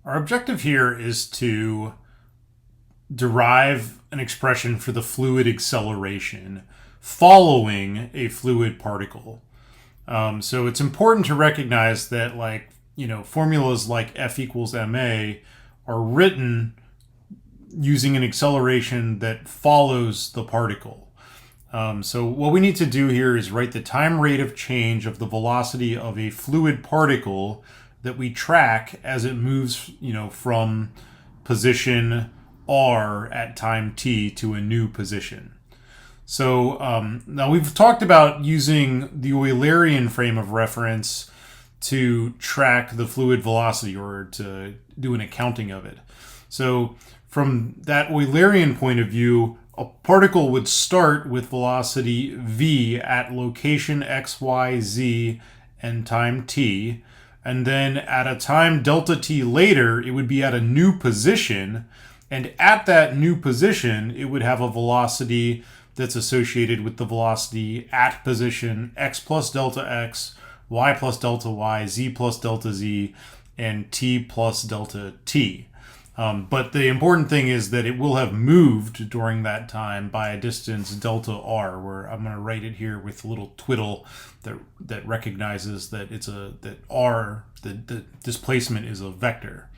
Our objective here is to derive an expression for the fluid acceleration following a fluid particle. So it's important to recognize that, formulas like F equals ma are written using an acceleration that follows the particle. So what we need to do here is write the time rate of change of the velocity of a fluid particle that we track as it moves, from position r at time t to a new position. So now we've talked about using the Eulerian frame of reference to track the fluid velocity or to do an accounting of it. So from that Eulerian point of view, a particle would start with velocity v at location x, y, z, and time t, and then at a time delta t later, it would be at a new position, and at that new position, it would have a velocity that's associated with the velocity at position x plus delta x, y plus delta y, z plus delta z, and t plus delta t. But the important thing is that it will have moved during that time by a distance delta r, where I'm going to write it here with a little twiddle that recognizes that that r, the displacement, is a vector.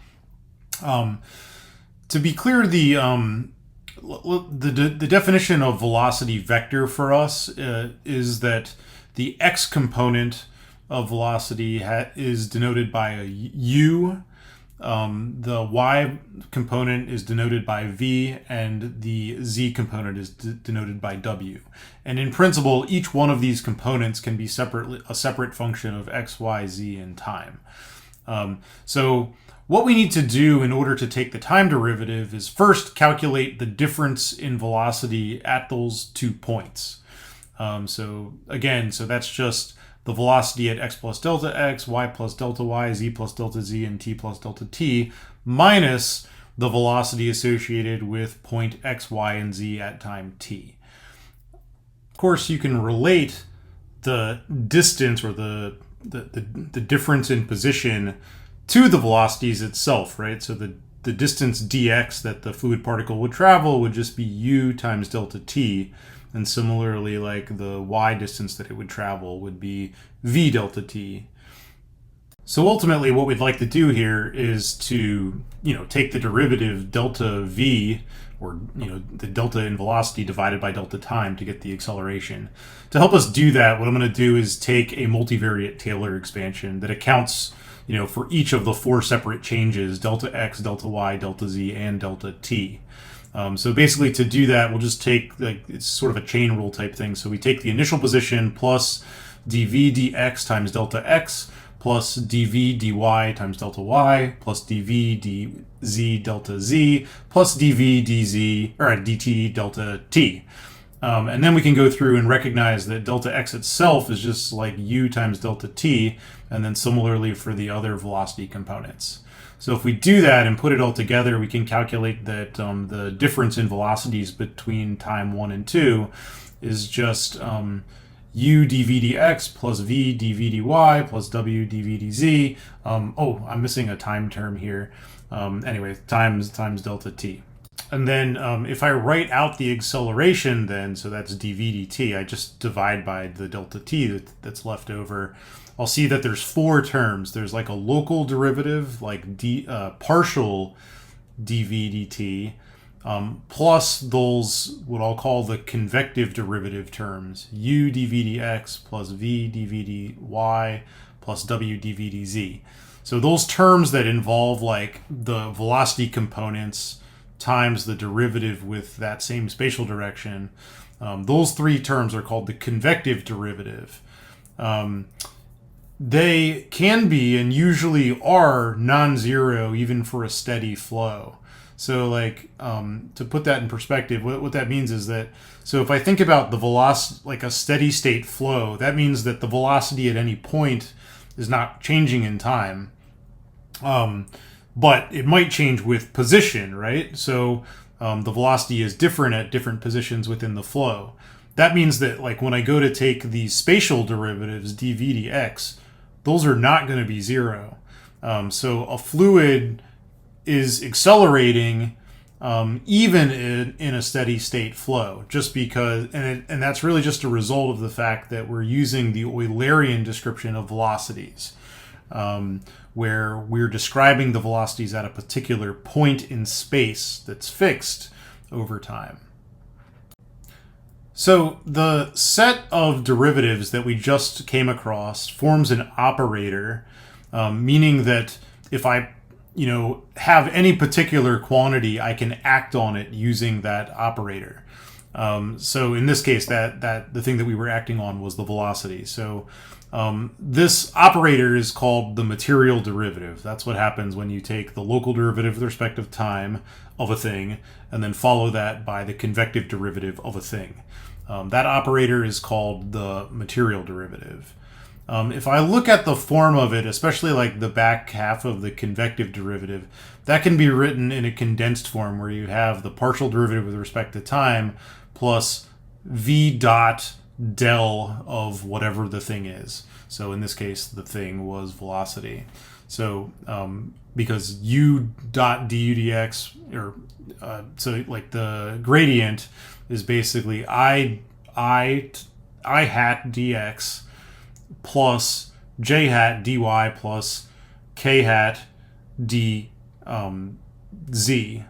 To be clear, the definition of velocity vector for us is that the x component of velocity is denoted by a u. The y component is denoted by v, and the z component is denoted by w. And in principle, each one of these components can be a separate function of x, y, z, and time. So what we need to do in order to take the time derivative is first calculate the difference in velocity at those 2 points. So that's just the velocity at x plus delta x, y plus delta y, z plus delta z, and t plus delta t, minus the velocity associated with point x, y, and z at time t. Of course, you can relate the distance or the difference in position to the velocities itself, right? So the distance dx that the fluid particle would travel would just be u times delta t. And similarly, like the y distance that it would travel would be v delta t. So ultimately, what we'd like to do here is to, take the derivative delta v, or, the delta in velocity divided by delta time to get the acceleration. To help us do that, what I'm going to do is take a multivariate Taylor expansion that accounts, for each of the 4 separate changes, delta x, delta y, delta z, and delta t. So basically, to do that, we'll just take, it's sort of a chain rule type thing. So we take the initial position plus dv dx times delta x plus dv dy times delta y plus dv dz delta z plus dv dz or dt delta t. And then we can go through and recognize that delta x itself is just like u times delta t, and then similarly for the other velocity components. So if we do that and put it all together, we can calculate that the difference in velocities between time 1 and 2 is just u dv dx plus v dv dy plus w dv dz. I'm missing a time term here. Anyway, times delta t. And then if I write out the acceleration then, so that's dv dt, I just divide by the delta t that's left over. I'll see that there's 4 terms. There's like a local derivative, like partial dv dt, plus those, what I'll call the convective derivative terms, u dv dx plus v dv dy plus w dv dz. So those terms that involve like the velocity components times the derivative with that same spatial direction, those 3 terms are called the convective derivative. They can be, and usually are, non-zero even for a steady flow. So to put that in perspective, what that means is that, so if I think about the velocity, like a steady state flow, that means that the velocity at any point is not changing in time. But it might change with position, right? So the velocity is different at different positions within the flow. That means that when I go to take these spatial derivatives, dv dx, those are not going to be 0. So a fluid is accelerating even in a steady state flow, just because, and that's really just a result of the fact that we're using the Eulerian description of velocities, where we're describing the velocities at a particular point in space that's fixed over time. So the set of derivatives that we just came across forms an operator, meaning that if I have any particular quantity, I can act on it using that operator. So in this case, that the thing that we were acting on was the velocity. So this operator is called the material derivative. That's what happens when you take the local derivative with respect to time of a thing, and then follow that by the convective derivative of a thing. That operator is called the material derivative. If I look at the form of it, especially like the back half of the convective derivative, that can be written in a condensed form where you have the partial derivative with respect to time plus v dot del of whatever the thing is. So in this case, the thing was velocity. So because u dot du dx, or so like the gradient is basically I hat dx plus j hat dy plus k hat d z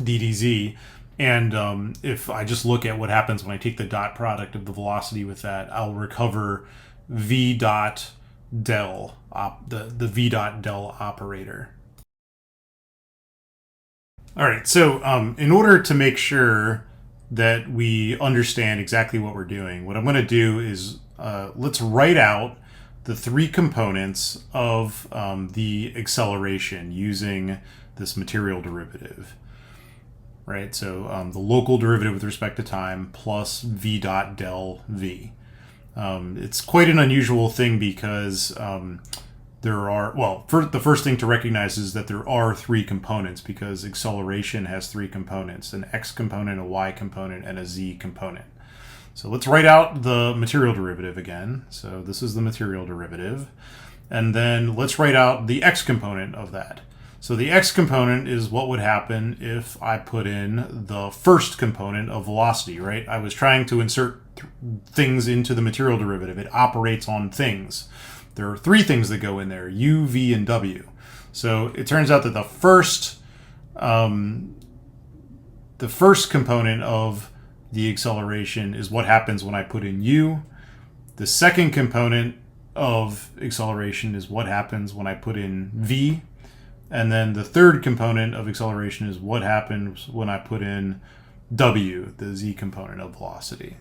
ddz. And if I just look at what happens when I take the dot product of the velocity with that, I'll recover v dot del, the v dot del operator. All right, so in order to make sure that we understand exactly what we're doing, what I'm going to do is let's write out the three components of the acceleration using this material derivative. Right, so the local derivative with respect to time plus v dot del v. It's quite an unusual thing because there are, well, the first thing to recognize is that there are three components, because acceleration has three components: an x component, a y component, and a z component. So let's write out the material derivative again. So this is the material derivative. And then let's write out the x component of that. So the x component is what would happen if I put in the first component of velocity, right? I was trying to insert things into the material derivative. It operates on things. There are three things that go in there: u, v, and w. So it turns out that the first component of the acceleration is what happens when I put in u. The second component of acceleration is what happens when I put in v. And then the third component of acceleration is what happens when I put in w, the z component of velocity.